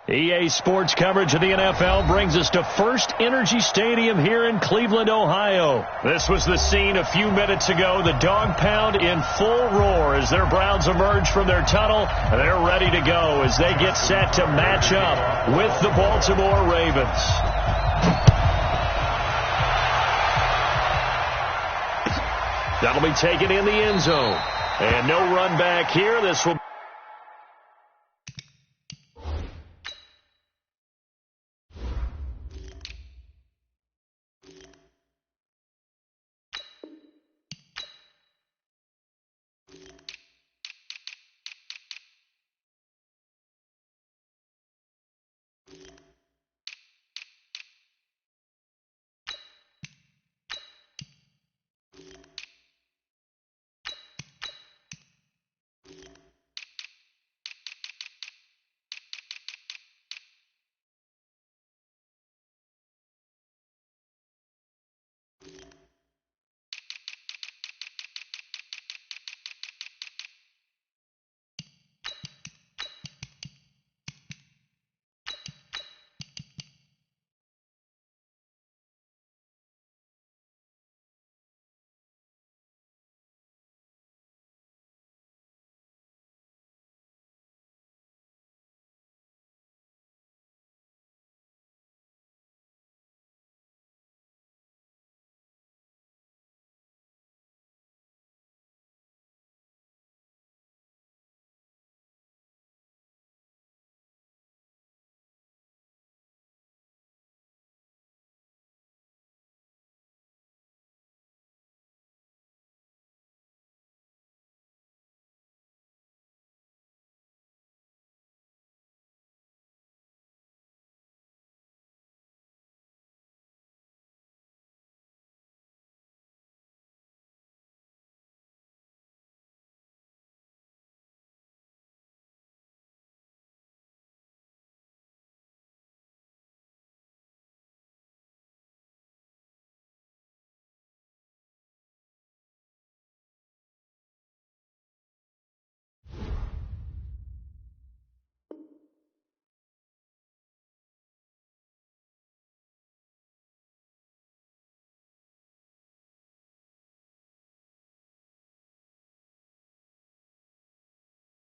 EA Sports coverage of the NFL brings us to First Energy Stadium here in Cleveland, Ohio. This was the scene a few minutes ago. The dog pound in full roar as their Browns emerge from their tunnel. They're ready to go as they get set to match up with the Baltimore Ravens. That'll be taken in the end zone. And no run back here. This will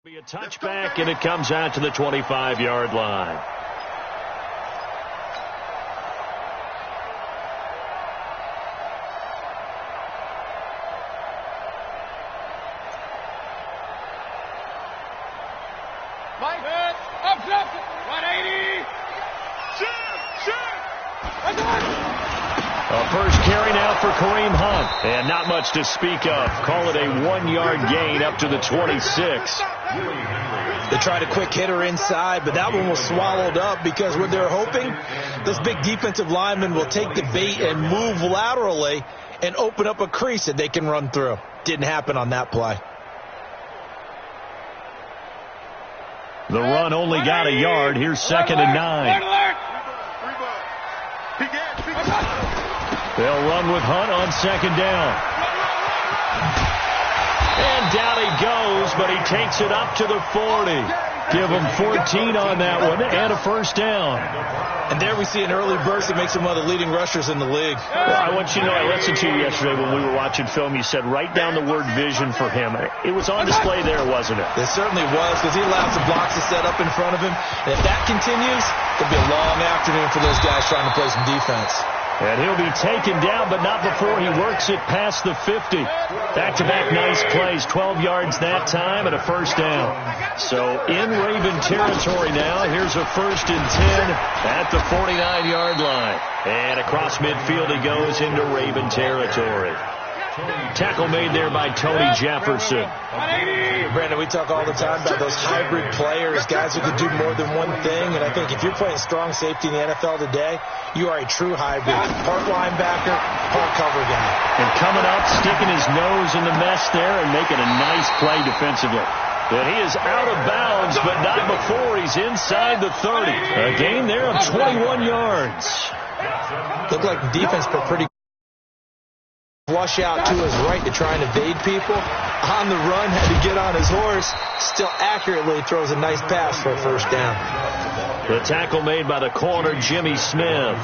be a touchback, and it comes out to the 25-yard line. Mike, up, 180. Shoot. A first carry now for Kareem Hunt, and not much to speak of. Call it a 1-yard gain up to the 26. They tried a quick hitter inside, but that one was swallowed up because what they're hoping, this big defensive lineman will take the bait and move laterally and open up a crease that they can run through. Didn't happen on that play. The run only got a yard. Here's 2nd and 9. They'll run with Hunt on 2nd down. And down he goes, but he takes it up to the 40. Give him 14 on that one and a first down. And there we see an early burst that makes him one of the leading rushers in the league. Well, I want you to know, I listened to you yesterday when we were watching film. You said write down the word vision for him. It was on display there, wasn't it? It certainly was, because he allows the blocks to set up in front of him. And if that continues, it'll be a long afternoon for those guys trying to play some defense. And he'll be taken down, but not before he works it past the 50. Back-to-back nice plays, 12 yards that time and a first down. So in Raven territory now, here's a 1st and 10 at the 49-yard line. And across midfield he goes into Raven territory. Tackle made there by Tony Jefferson. Brandon, we talk all the time about those hybrid players, guys who can do more than one thing. And I think if you're playing strong safety in the NFL today, you are a true hybrid. Part linebacker, part cover guy. And coming up, sticking his nose in the mess there and making a nice play defensively. And he is out of bounds, but not before he's inside the 30. A gain there of 21 yards. Looked like the defense put pretty flush out to his right to try and evade people. On the run, had to get on his horse. Still accurately throws a nice pass for a first down. The tackle made by the corner, Jimmy Smith.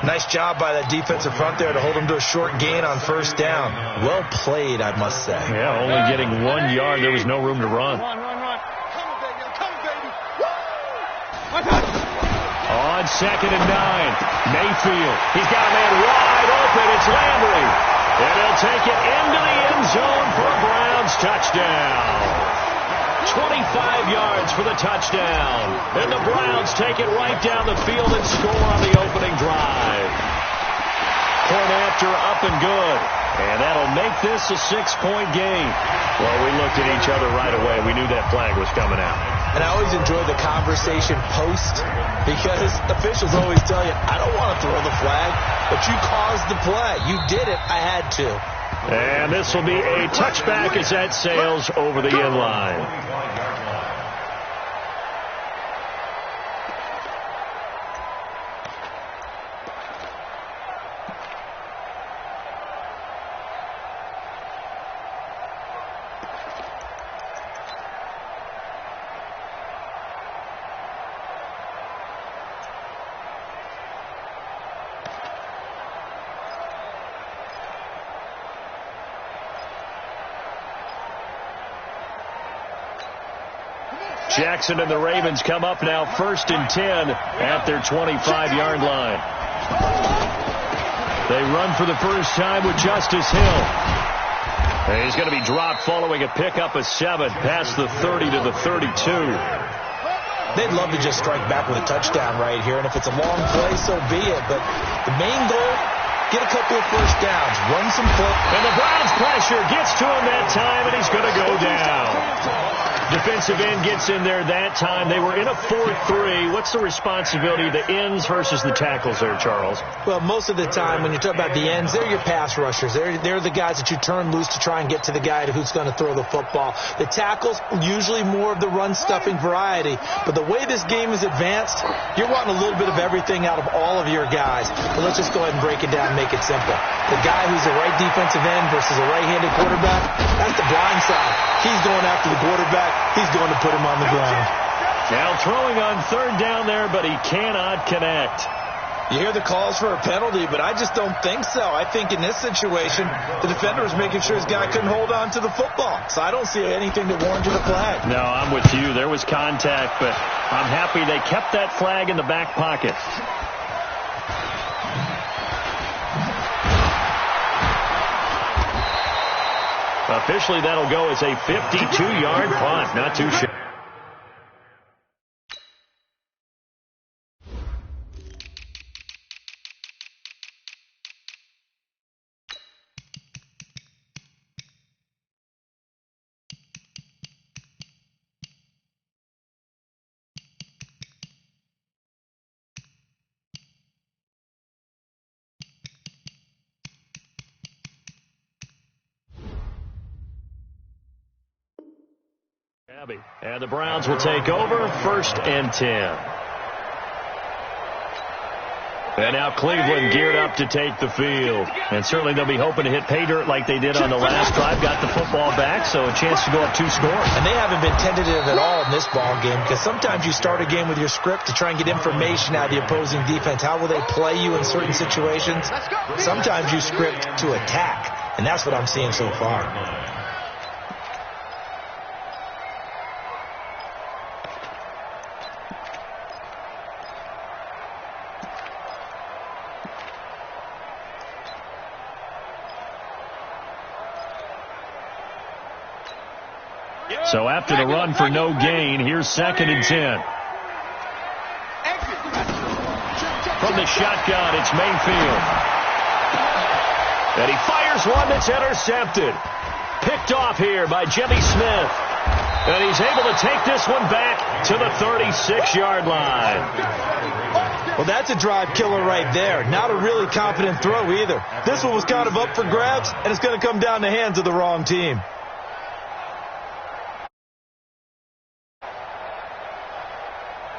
Nice job by that defensive front there to hold him to a short gain on first down. Well played, I must say. Yeah, only getting 1 yard. There was no room to run. Run. Come on, baby. On 2nd and 9, Mayfield. He's got a man wide open. It's Landry. And he'll take it into the end zone for a Browns touchdown. 25 yards for the touchdown. And the Browns take it right down the field and score on the opening drive. Point after, up and good. And that'll make this a 6-point game. Well, we looked at each other right away. We knew that flag was coming out. And I always enjoy the conversation post because officials always tell you, I don't want to throw the flag, but you caused the play. You did it. I had to. And this will be a touchback as that sails over the end line. Jackson and the Ravens come up now 1st and 10 at their 25-yard line. They run for the first time with Justice Hill. And he's going to be dropped following a pickup of 7 past the 30 to the 32. They'd love to just strike back with a touchdown right here, and if it's a long play, so be it. But the main goal, get a couple of first downs, run some play. And the Browns pressure gets to him that time, and he's going to go down. Defensive end gets in there that time. They were in a 4-3. What's the responsibility of the ends versus the tackles there, Charles? Well, most of the time when you talk about the ends, they're your pass rushers. They're the guys that you turn loose to try and get to the guy who's going to throw the football. The tackles, usually more of the run-stuffing variety. But the way this game is advanced, you're wanting a little bit of everything out of all of your guys. But let's just go ahead and break it down and make it simple. The guy who's a right defensive end versus a right-handed quarterback, that's the blind side. He's going after the quarterback. He's going to put him on the ground. Now throwing on 3rd down there, but he cannot connect. You hear the calls for a penalty, but I just don't think so. I think in this situation, the defender was making sure his guy couldn't hold on to the football. So I don't see anything that warranted a flag. No, I'm with you. There was contact, but I'm happy they kept that flag in the back pocket. Officially, that'll go as a 52-yard punt. Not too shabby. And the Browns will take over 1st and 10. And now Cleveland geared up to take the field. And certainly they'll be hoping to hit pay dirt like they did on the last drive. Got the football back, so a chance to go up 2 scores. And they haven't been tentative at all in this ball game because sometimes you start a game with your script to try and get information out of the opposing defense. How will they play you in certain situations? Sometimes you script to attack, and that's what I'm seeing so far. So after the run for no gain, here's 2nd and 10. From the shotgun, it's Mayfield. And he fires one that's intercepted. Picked off here by Jimmy Smith. And he's able to take this one back to the 36-yard line. Well, that's a drive killer right there. Not a really confident throw either. This one was kind of up for grabs, and it's going to come down the hands of the wrong team.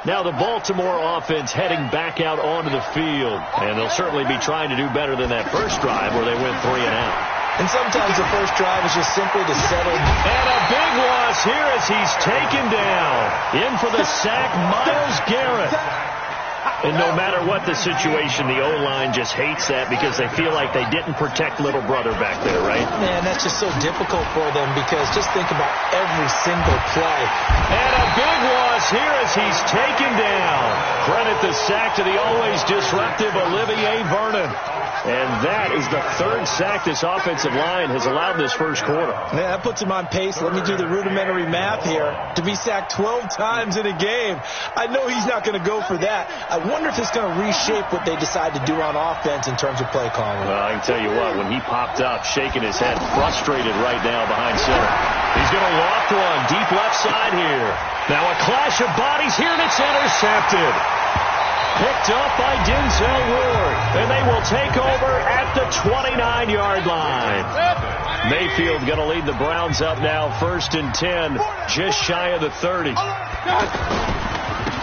Now the Baltimore offense heading back out onto the field. And they'll certainly be trying to do better than that first drive where they went 3 and out. And sometimes the first drive is just simply to settle. And a big loss here as he's taken down. In for the sack, Myles Garrett. And no matter what the situation, the O-line just hates that because they feel like they didn't protect little brother back there, right? Man, that's just so difficult for them because just think about every single play. And a big loss here as he's taken down. Credit the sack to the always disruptive Olivier Vernon. And that is the third sack this offensive line has allowed this first quarter. Yeah, that puts him on pace. Let me do the rudimentary math here. To be sacked 12 times in a game, I know he's not going to go for that. I wonder if it's going to reshape what they decide to do on offense in terms of play calling. Well, I can tell you what, when he popped up, shaking his head, frustrated right now behind center. He's going to loft one deep left side here. Now a clash of bodies here, and it's intercepted. Picked up by Denzel Ward, and they will take over at the 29-yard line. Mayfield going to lead the Browns up now, 1st and 10, just shy of the 30.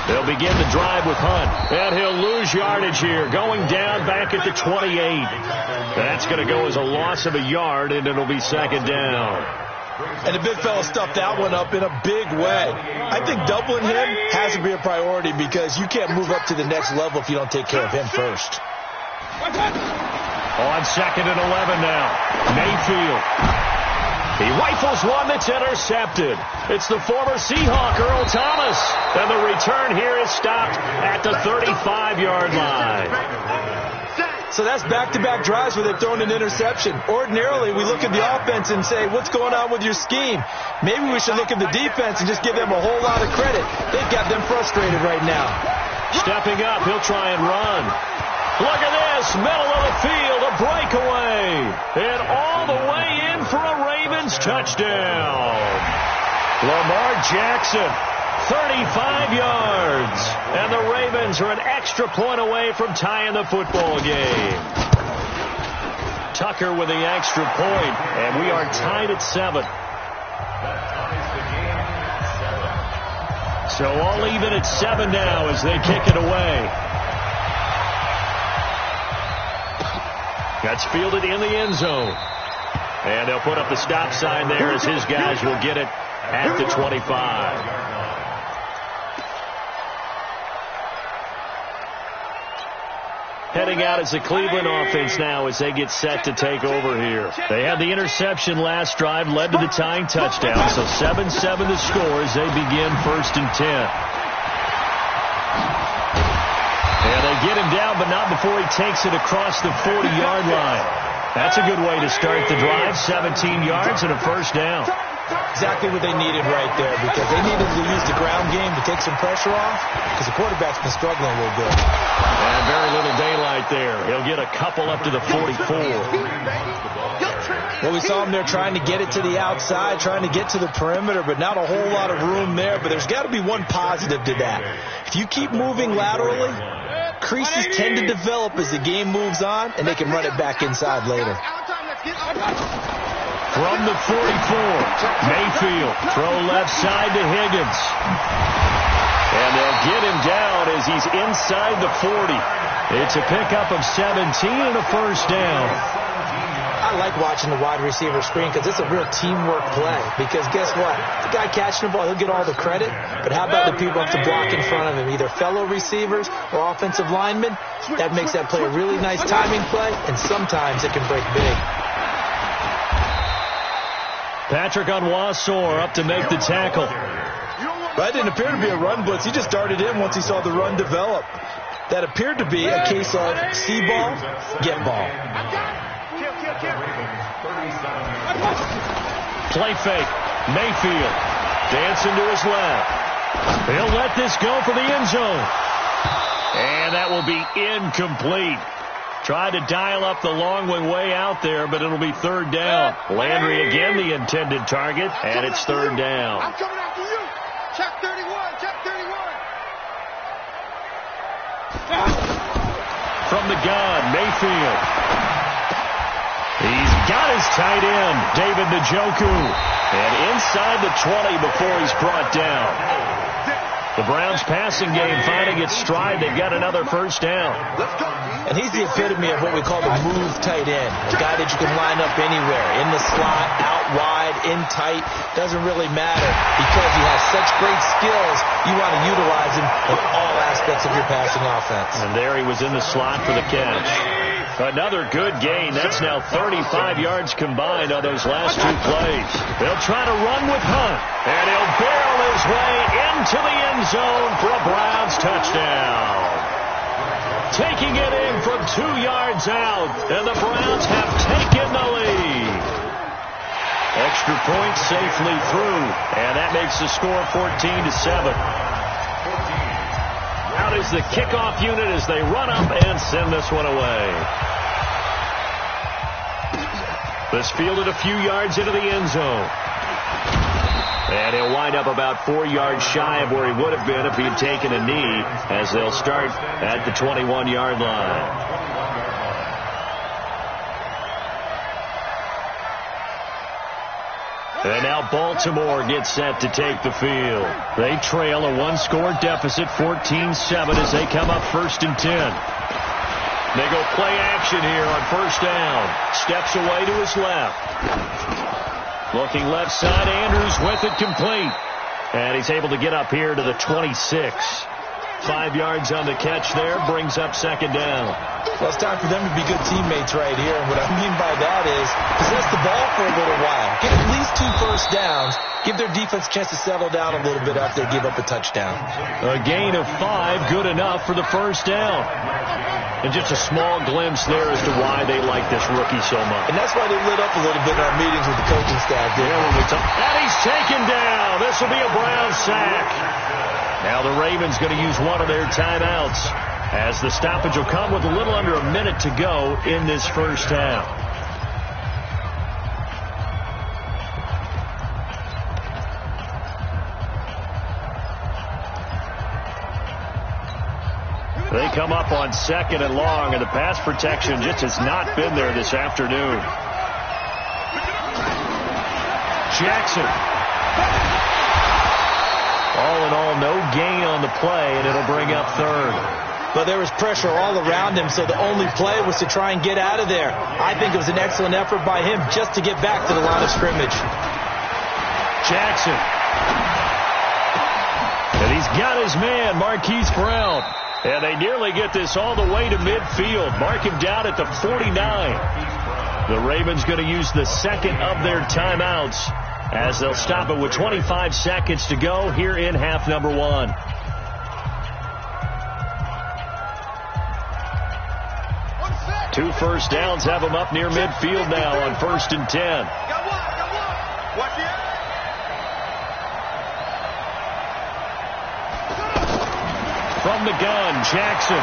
They'll begin the drive with Hunt, and he'll lose yardage here, going down back at the 28. That's going to go as a loss of a yard, and it'll be 2nd down. And the big fella stuffed that one up in a big way. I think doubling him has to be a priority because you can't move up to the next level if you don't take care of him first. On 2nd and 11 now. Mayfield. He rifles one that's intercepted. It's the former Seahawk, Earl Thomas. And the return here is stopped at the 35-yard line. So that's back-to-back drives where they've thrown an interception. Ordinarily, we look at the offense and say, what's going on with your scheme? Maybe we should look at the defense and just give them a whole lot of credit. They've got them frustrated right now. Stepping up, he'll try and run. Look at this, middle of the field, a breakaway. And all the way in for a Ravens touchdown. Lamar Jackson. 35 yards. And the Ravens are an extra point away from tying the football game. Tucker with the extra point, and we are tied at 7. So all even at 7 now as they kick it away. That's fielded in the end zone. And they'll put up the stop sign there as his guys will get it at the 25. Heading out as the Cleveland offense now as they get set to take over here. They had the interception last drive, led to the tying touchdown. So 7-7 the score as they begin 1st and 10. And they get him down, but not before he takes it across the 40-yard line. That's a good way to start the drive. 17 yards and a 1st down. Exactly what they needed right there because they needed to use the ground game to take some pressure off because the quarterback's been struggling a little bit. And very little daylight there. He'll get a couple up to the 44. Well, we saw him there trying to get it to the outside, trying to get to the perimeter, but not a whole lot of room there. But there's got to be one positive to that. If you keep moving laterally, creases tend to develop as the game moves on, and they can run it back inside later. From the 44, Mayfield, throw left side to Higgins. And they'll get him down as he's inside the 40. It's a pickup of 17 and a 1st down. I like watching the wide receiver screen because it's a real teamwork play. Because guess what? The guy catching the ball, he'll get all the credit. But how about the people up to block in front of him, either fellow receivers or offensive linemen? That makes that play a really nice timing play, and sometimes it can break big. Patrick Onwuasor up to make the tackle. That didn't appear to be a run blitz. He just darted in once he saw the run develop. That appeared to be a case of see ball, get ball. Play fake. Mayfield dancing to his left. He'll let this go for the end zone. And that will be incomplete. Tried to dial up the long way out there, but it'll be 3rd down. Landry again the intended target, and it's 3rd down. I'm coming after you. Check 31. Check 31. From the gun, Mayfield. He's got his tight end, David Njoku. And inside the 20 before he's brought down. The Browns passing game finding its stride. They've got another 1st down. Let's go. And he's the epitome of what we call the move tight end. A guy that you can line up anywhere, in the slot, out wide, in tight. Doesn't really matter because he has such great skills. You want to utilize him in all aspects of your passing offense. And there he was in the slot for the catch. Another good gain. That's now 35 yards combined on those last two plays. They'll try to run with Hunt, and he'll barrel his way into the end zone for a Browns touchdown. Taking it in from 2 yards out, and the Browns have taken the lead. Extra point safely through, and that makes the score 14-7. Out is the kickoff unit as they run up and send this one away. This fielded a few yards into the end zone. And he'll wind up about 4 yards shy of where he would have been if he had taken a knee, as they'll start at the 21-yard line. And now Baltimore gets set to take the field. They trail a one-score deficit, 14-7, as they come up 1st and 10. They go play action here on 1st down. Steps away to his left. Looking left side, Andrews with it complete. And he's able to get up here to the 26. 5 yards on the catch there, brings up 2nd down. Well, it's time for them to be good teammates right here. And what I mean by that is possess the ball for a little while. Get at least 2 first downs. Give their defense a chance to settle down a little bit after they give up a touchdown. A gain of 5, good enough for the 1st down. And just a small glimpse there as to why they like this rookie so much. And that's why they lit up a little bit in our meetings with the coaching staff. Yeah, when we talk. And he's taken down. This will be a Brown sack. Now the Ravens going to use one of their timeouts, as the stoppage will come with a little under a minute to go in this 1st half. They come up on 2nd and long, and the pass protection just has not been there this afternoon. Jackson. All in all, no gain on the play, and it'll bring up 3rd. But there was pressure all around him, so the only play was to try and get out of there. I think it was an excellent effort by him just to get back to the line of scrimmage. Jackson. And he's got his man, Marquise Brown. And they nearly get this all the way to midfield. Mark him down at the 49. The Ravens going to use the 2nd of their timeouts, as they'll stop it with 25 seconds to go here in half number 1. Two first downs have them up near midfield now on 1st and 10. Got one. Watch it. From the gun, Jackson.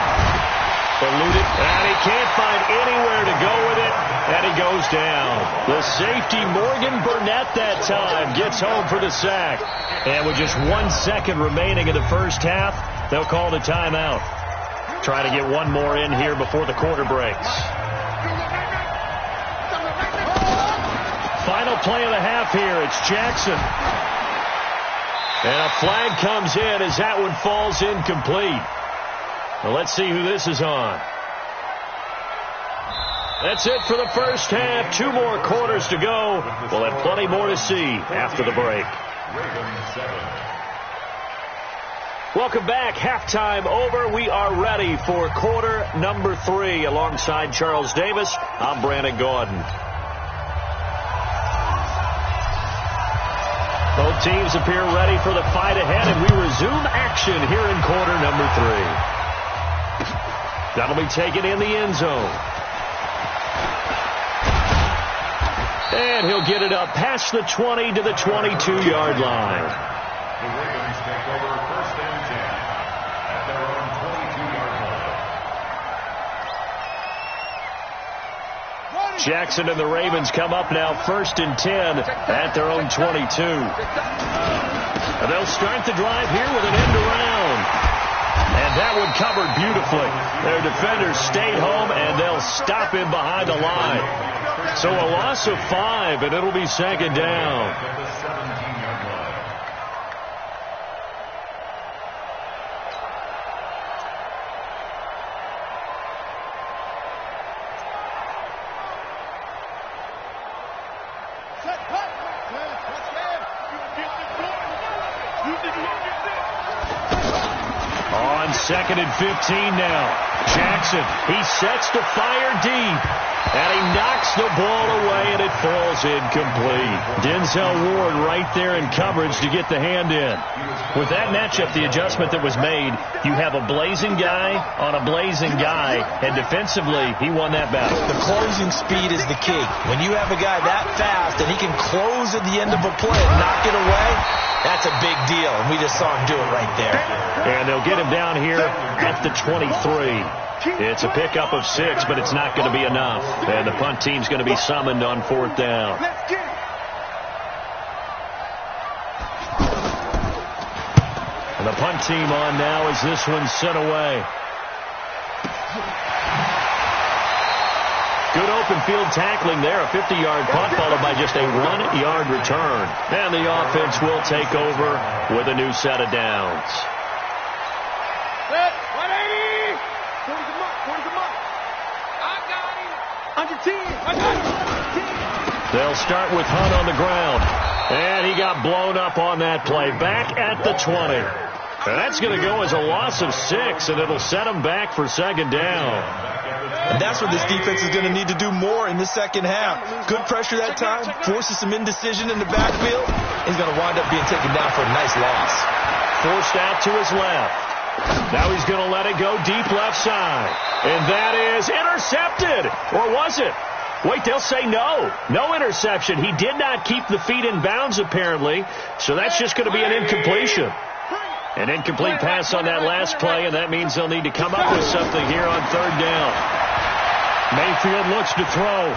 Eluded, and he can't find anywhere to go with it, and he goes down. The safety, Morgan Burnett, that time gets home for the sack. And with just 1 second remaining in the 1st half, they'll call the timeout. Try to get one more in here before the quarter breaks. Final play of the half here. It's Jackson. And a flag comes in as that one falls incomplete. Well, let's see who this is on. That's it for the 1st half. 2 more quarters to go. We'll have plenty more to see after the break. Welcome back. Halftime over. We are ready for quarter number 3. Alongside Charles Davis, I'm Brandon Gordon. Both teams appear ready for the fight ahead, and we resume action here in quarter number 3. That'll be taken in the end zone. And he'll get it up past the 20 to the 22-yard line. The Ravens take over 1st and 10 at their own 22-yard line. Jackson and the Ravens come up now 1st and 10 at their own 22. And they'll start the drive here with an end around. And that one covered beautifully. Their defenders stayed home, and they'll stop him behind the line. So a loss of 5, and it'll be 2nd down. On 2nd and 15 now. Jackson, he sets to fire deep. And he knocks the ball away, and it falls incomplete. Denzel Ward right there in coverage to get the hand in. With that matchup, the adjustment that was made, you have a blazing guy on a blazing guy, and defensively, he won that battle. The closing speed is the key. When you have a guy that fast and he can close at the end of a play and knock it away, that's a big deal, and we just saw him do it right there. And they'll get him down here at the 23. It's a pickup of 6, but it's not going to be enough. And the punt team's going to be summoned on 4th down. And the punt team on now as this one's sent away. Good open field tackling there. A 50-yard punt followed by just a 1-yard return. And the offense will take over with a new set of downs. They'll start with Hunt on the ground. And he got blown up on that play. Back at the 20. And that's going to go as a loss of 6, and it'll set him back for 2nd down. And that's what this defense is going to need to do more in the second half. Good pressure that time, forces some indecision in the backfield. He's going to wind up being taken down for a nice loss. Forced out to his left. Now he's going to let it go deep left side. And that is intercepted. Or was it? Wait, they'll say no. No interception. He did not keep the feet in bounds, apparently. So that's just going to be an incompletion. An incomplete pass on that last play, and that means they'll need to come up with something here on 3rd down. Mayfield looks to throw.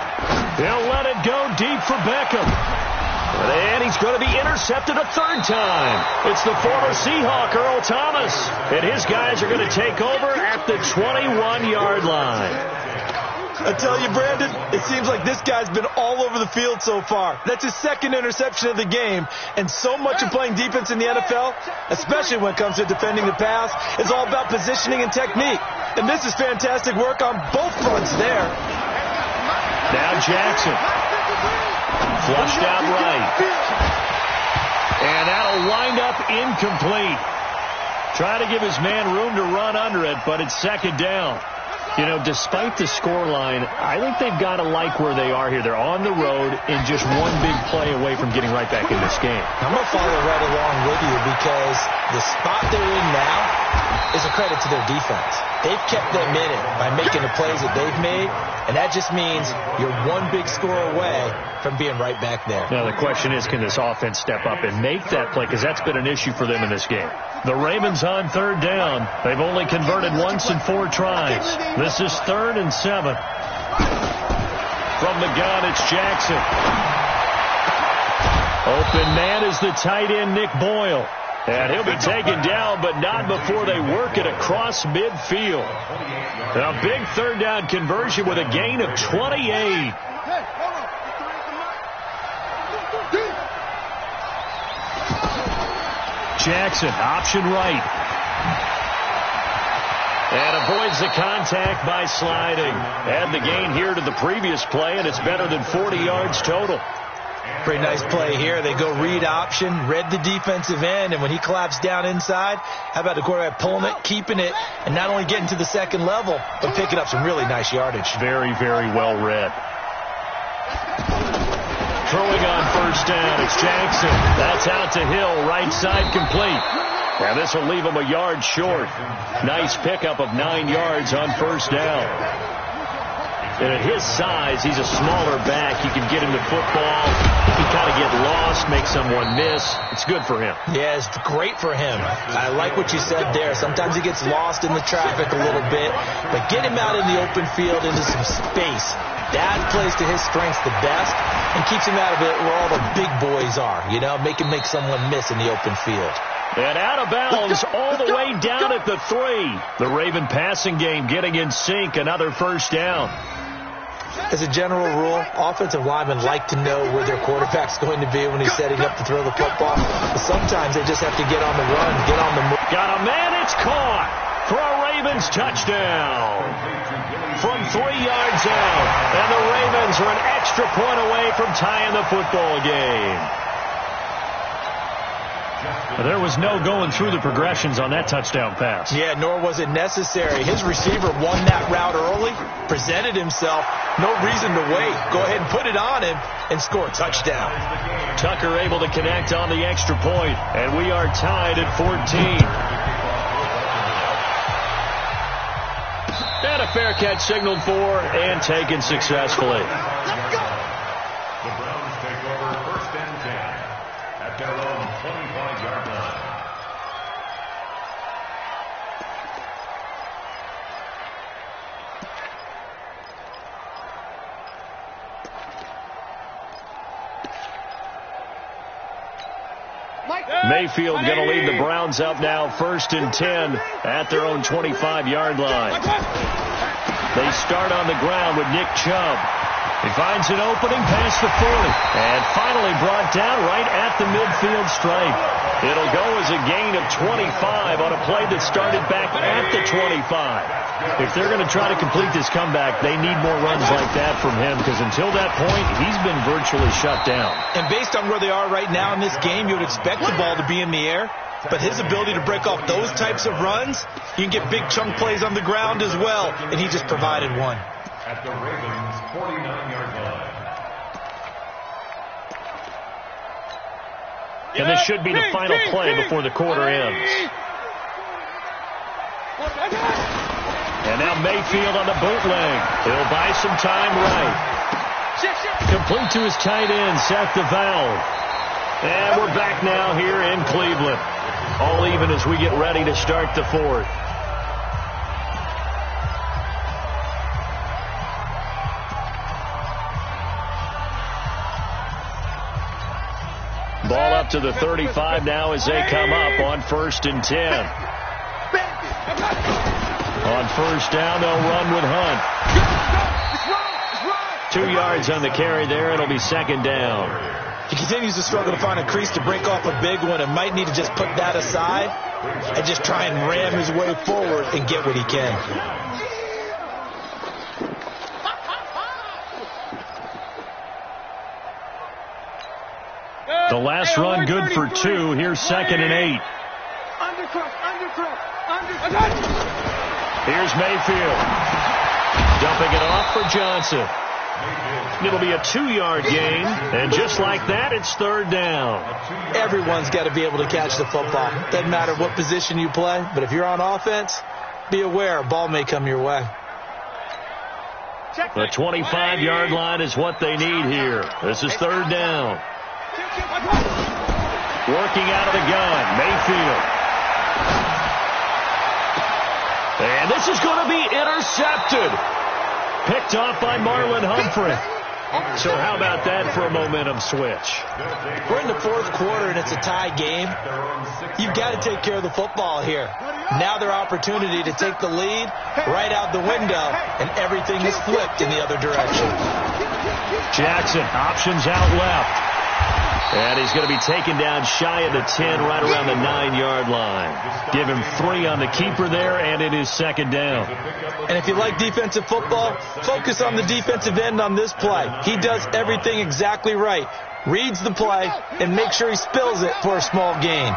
He'll let it go deep for Beckham. And he's going to be intercepted a 3rd time. It's the former Seahawk, Earl Thomas. And his guys are going to take over at the 21-yard line. I tell you, Brandon, it seems like this guy's been all over the field so far. That's his 2nd interception of the game. And so much of playing defense in the NFL, especially when it comes to defending the pass, is all about positioning and technique. And this is fantastic work on both fronts there. Now Jackson. Flushed out right. And that'll wind up incomplete. Try to give his man room to run under it, but it's 2nd down. You know, despite the scoreline, I think they've got to like where they are here. They're on the road and just one big play away from getting right back in this game. I'm going to follow right along with you because the spot they're in now is a credit to their defense. They've kept them in it by making the plays that they've made, and that just means you're one big score away from being right back there. Now, the question is, can this offense step up and make that play? Because that's been an issue for them in this game. The Ravens on 3rd down. They've only converted once in 4 tries. This is 3rd and 7. From the gun, it's Jackson. Open man is the tight end, Nick Boyle. And he'll be taken down, but not before they work it across midfield. A big 3rd down conversion with a gain of 28. Jackson, option right. And avoids the contact by sliding. Add the gain here to the previous play, and it's better than 40 yards total. Pretty nice play here. They go read option, read the defensive end, and when he collapsed down inside, how about the quarterback pulling it, keeping it, and not only getting to the 2nd level, but picking up some really nice yardage. Very, very well read. Throwing on 1st down, it's Jackson. That's out to Hill, right side complete. Now this will leave him a yard short. Nice pickup of 9 yards on 1st down. And at his size, he's a smaller back. You can get him the football. He kind of get lost, make someone miss. It's good for him. Yeah, it's great for him. I like what you said there. Sometimes he gets lost in the traffic a little bit, but get him out in the open field into some space. That plays to his strengths the best and keeps him out of it where all the big boys are, you know, make someone miss in the open field. And out of bounds all the way down at the 3. The Raven passing game getting in sync, another 1st down. As a general rule, offensive linemen like to know where their quarterback's going to be when he's setting up to throw the football. But sometimes they just have to get on the run, get on the move. Got a man, it's caught for a Ravens touchdown. From 3 yards out. And the Ravens are an extra point away from tying the football game. There was no going through the progressions on that touchdown pass. Yeah, nor was it necessary. His receiver won that route early, presented himself, no reason to wait. Go ahead and put it on him and score a touchdown. Tucker able to connect on the extra point, and we are tied at 14. And a fair catch signaled for and taken successfully. The Browns take over 1st and 10 at their own 25-yard line. Mayfield going to lead the Browns up now 1st and 10 at their own 25-yard line. They start on the ground with Nick Chubb. He finds an opening past the 40 and finally brought down right at the midfield stripe. It'll go as a gain of 25 on a play that started back at the 25. If they're going to try to complete this comeback, they need more runs like that from him, because until that point, he's been virtually shut down. And based on where they are right now in this game, you would expect the ball to be in the air. But his ability to break off those types of runs, you can get big chunk plays on the ground as well, and he just provided one. At the Ravens' 49-yard line. And this should be the final play before the quarter ends. And now Mayfield on the bootleg. He'll buy some time right. Complete to his tight end, Seth DeValve. And we're back now here in Cleveland. All even as we get ready to start the 4th. Ball up to the 35 now as they come up on 1st and 10. On 1st down, they'll run with Hunt. 2 yards on the carry there. It'll be 2nd down. He continues to struggle to find a crease to break off a big one and might need to just put that aside and just try and ram his way forward and get what he can. The last run good for 2. Here's 2nd and 8. Here's Mayfield. Dumping it off for Johnson. It'll be a 2-yard gain, and just like that, it's 3rd down. Everyone's got to be able to catch the football. Doesn't matter what position you play, but if you're on offense, be aware a ball may come your way. The 25-yard line is what they need here. This is 3rd down. Working out of the gun, Mayfield. And this is going to be intercepted. Picked off by Marlon Humphrey. So how about that for a momentum switch? We're in the 4th quarter and it's a tie game. You've got to take care of the football here. Now their opportunity to take the lead right out the window, and everything is flipped in the other direction. Jackson options out left. And he's going to be taken down shy of the 10, right around the 9-yard line. Give him 3 on the keeper there, and it is 2nd down. And if you like defensive football, focus on the defensive end on this play. He does everything exactly right. Reads the play and makes sure he spills it for a small gain.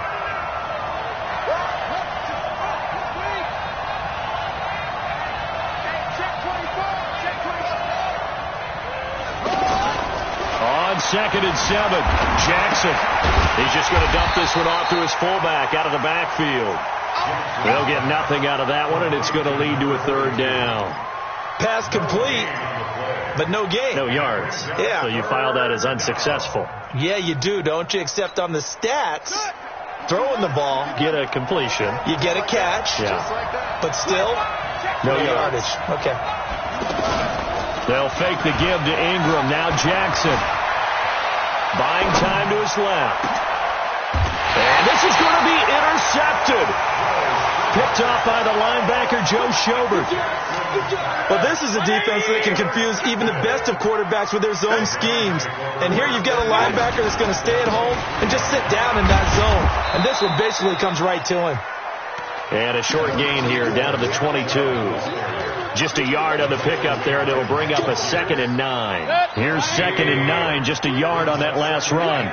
On 2nd and 7, Jackson. He's just going to dump this one off to his fullback out of the backfield. They'll get nothing out of that one, and it's going to lead to a 3rd down. Pass complete, but no gain. No yards. Yeah. So you file that as unsuccessful. Yeah, you do, don't you? Except on the stats, throwing the ball, Get a completion. you get a catch, Yeah. but still, no yardage. Okay. They'll fake the give to Ingram. Now Jackson. Buying time to his left. And this is going to be intercepted. Picked off by the linebacker, Joe Schobert. Well, this is a defense that can confuse even the best of quarterbacks with their zone schemes. And here you've got a linebacker that's going to stay at home and just sit down in that zone. And this one basically comes right to him. And a short gain here, down to the 22. Just a yard on the pickup there, and it'll bring up a 2nd and 9. Here's 2nd and 9, just a yard on that last run.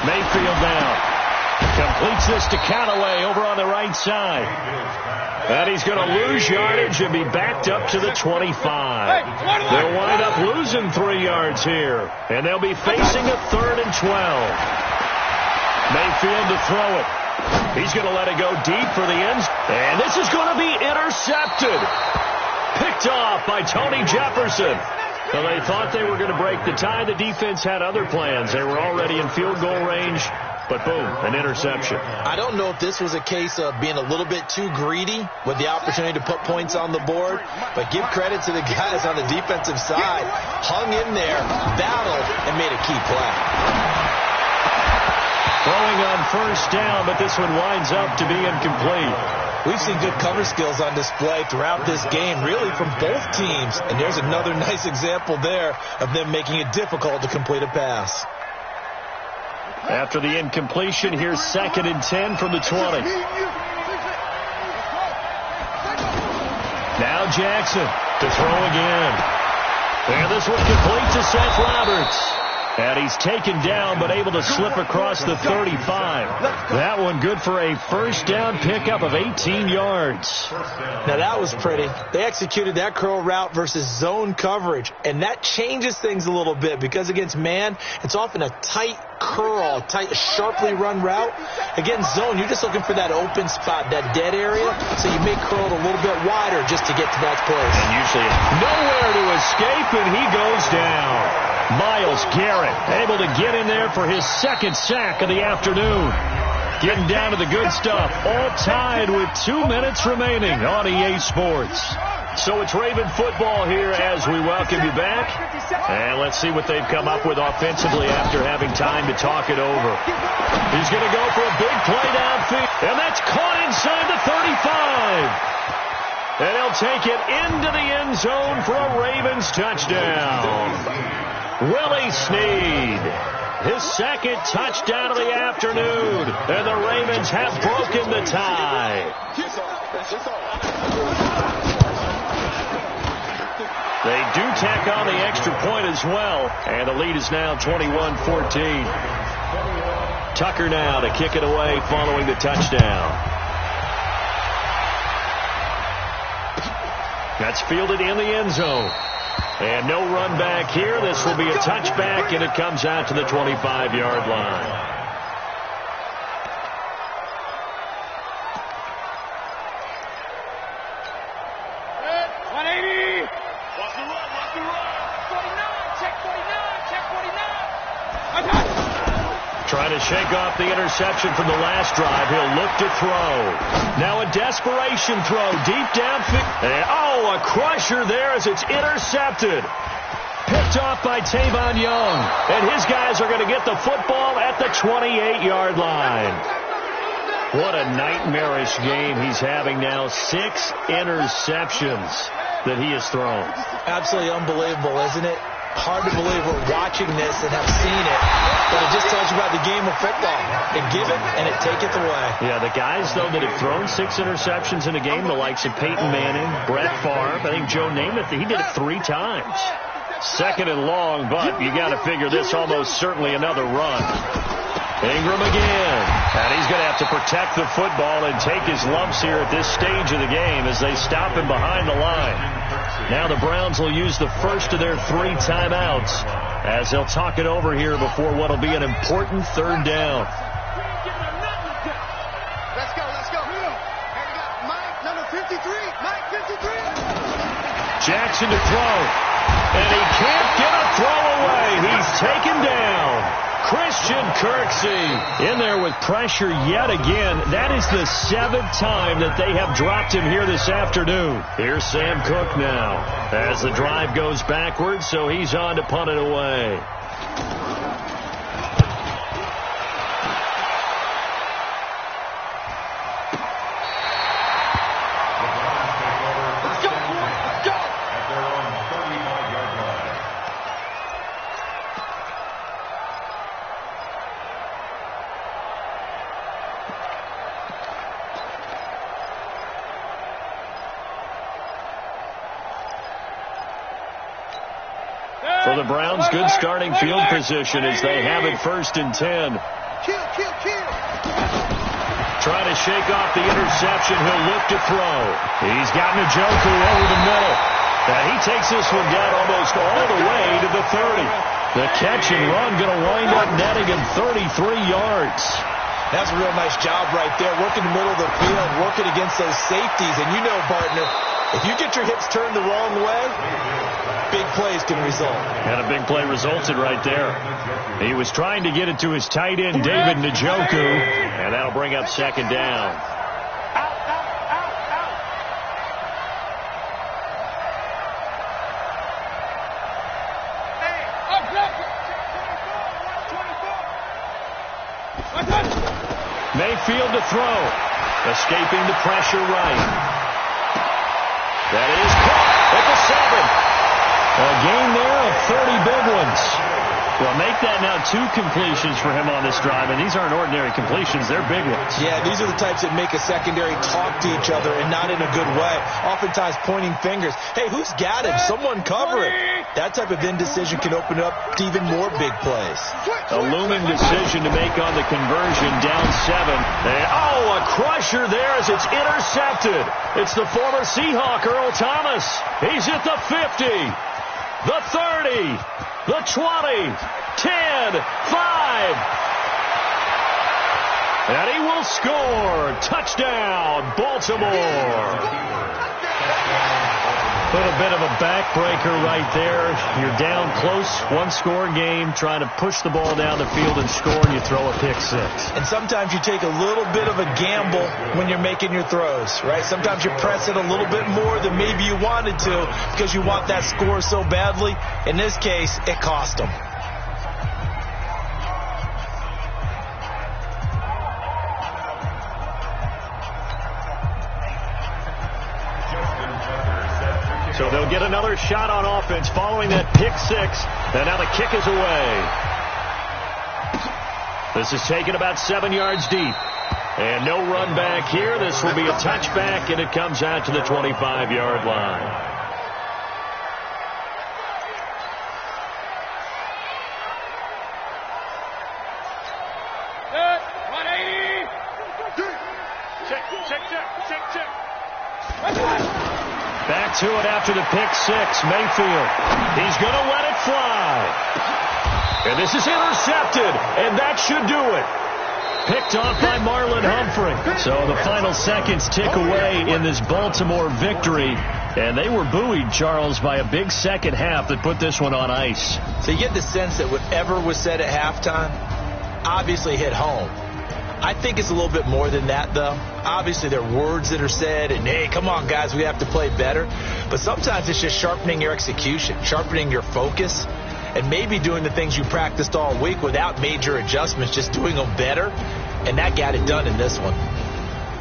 Mayfield now. Completes this to Callaway over on the right side. And he's going to lose yardage and be backed up to the 25. They'll wind up losing 3 yards here. And they'll be facing a 3rd and 12. Mayfield to throw it. He's going to let it go deep for the end. And this is going to be intercepted. Picked off by Tony Jefferson. Well, they thought they were going to break the tie. The defense had other plans. They were already in field goal range. But boom, an interception. I don't know if this was a case of being a little bit too greedy with the opportunity to put points on the board, but give credit to the guys on the defensive side. Hung in there, battled, and made a key play. Throwing on first down, but this one winds up to be incomplete. We've seen good cover skills on display throughout this game, really from both teams. And there's another nice example there of them making it difficult to complete a pass. After the incompletion, here's 2nd and 10 from the 20. Now Jackson to throw again. And this one complete to Seth Roberts. And he's taken down, but able to slip across the 35. That one good for a first down pickup of 18 yards. Now that was pretty. They executed that curl route versus zone coverage, and that changes things a little bit because against man, it's often a tight curl, tight, sharply run route. Against zone, you're just looking for that open spot, that dead area, so you may curl it a little bit wider just to get to that place. And usually nowhere to escape, and he goes down. Myles Garrett able to get in there for his 2nd sack of the afternoon. Getting down to the good stuff. All tied with 2 minutes remaining on EA Sports. So it's Raven football here as we welcome you back. And let's see what they've come up with offensively after having time to talk it over. He's going to go for a big play downfield. And that's caught inside the 35. And he'll take it into the end zone for a Ravens touchdown. Willie Snead, his 2nd touchdown of the afternoon, and the Ravens have broken the tie. They do tack on the extra point as well, and the lead is now 21-14. Tucker now to kick it away following the touchdown. That's fielded in the end zone. And no run back here. This will be a touchback, and it comes out to the 25-yard line. Hey, 180. Watch the run, watch the run. 49, check 49, check 49. Okay. Trying to shake off the interception from the last drive. He'll look to throw. Now a desperation throw deep downfield. And, a crusher there as it's intercepted. Picked off by Tavon Young. And his guys are going to get the football at the 28-yard line. What a nightmarish game he's having now. 6 interceptions that he has thrown. Absolutely unbelievable, isn't it? Hard to believe we're watching this and have seen it, but it just tells you about the game of football. It give it and it taketh away. Yeah, the guys, though, that have thrown 6 interceptions in a game, the likes of Peyton Manning, Brett Favre, I think Joe Namath, he did it 3 times. 2nd and long, but you got to figure this almost certainly another run. Ingram again, and he's going to have to protect the football and take his lumps here at this stage of the game as they stop him behind the line. Now the Browns will use the first of their 3 timeouts as they'll talk it over here before what will be an important 3rd down. Let's go, let's go. And you got Mike, number 53. Mike, 53. Jackson to throw, and he can't get a throw away. He's taken down. Christian Kirksey in there with pressure yet again. That is the 7th time that they have dropped him here this afternoon. Here's Sam Cook now as the drive goes backwards, so he's on to punt it away. For the Browns, good starting field position as they have it 1st and 10. Trying to shake off the interception. He'll look to throw. He's got Njoku over the middle. And he takes this one down almost all the way to the 30. The catch and run going to wind up netting him 33 yards. That's a real nice job right there. Working the middle of the field, working against those safeties. And you know, partner, if you get your hips turned the wrong way, big plays can result. And a big play resulted right there. He was trying to get it to his tight end, David Njoku, and that'll bring up 2nd down. Mayfield to throw. Escaping the pressure right. That is caught at the 7. A gain there of 30 big ones. Well, make that now 2 completions for him on this drive, and these aren't ordinary completions. They're big ones. Yeah, these are the types that make a secondary talk to each other and not in a good way. Oftentimes pointing fingers. Hey, who's got him? Someone cover it. That type of indecision can open up to even more big plays. A looming decision to make on the conversion, down 7. And, a crusher there as it's intercepted. It's the former Seahawk, Earl Thomas. He's at the 50, the 30, the 20, 10, 5. And he will score. Touchdown, Baltimore. Little bit of a backbreaker right there. You're down close, 1-score game, trying to push the ball down the field and score, and you throw a pick 6. And sometimes you take a little bit of a gamble when you're making your throws, right? Sometimes you press it a little bit more than maybe you wanted to because you want that score so badly. In this case, it cost them. So they'll get another shot on offense following that pick 6. And now the kick is away. This is taken about 7 yards deep. And no run back here. This will be a touchback, and it comes out to the 25-yard line. Back to it after the pick 6. Mayfield. He's going to let it fly. And this is intercepted. And that should do it. Picked off by Marlon Humphrey. So the final seconds tick away in this Baltimore victory. And they were buoyed, Charles, by a big second half that put this one on ice. So you get the sense that whatever was said at halftime obviously hit home. I think it's a little bit more than that, though. Obviously, there are words that are said, and, hey, come on, guys, we have to play better. But sometimes it's just sharpening your execution, sharpening your focus, and maybe doing the things you practiced all week without major adjustments, just doing them better. And that got it done in this one.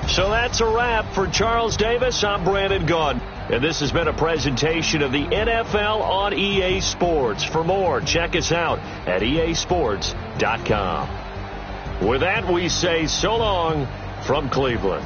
So that's a wrap for Charles Davis. I'm Brandon Gaudin. And this has been a presentation of the NFL on EA Sports. For more, check us out at easports.com. With that, we say so long from Cleveland.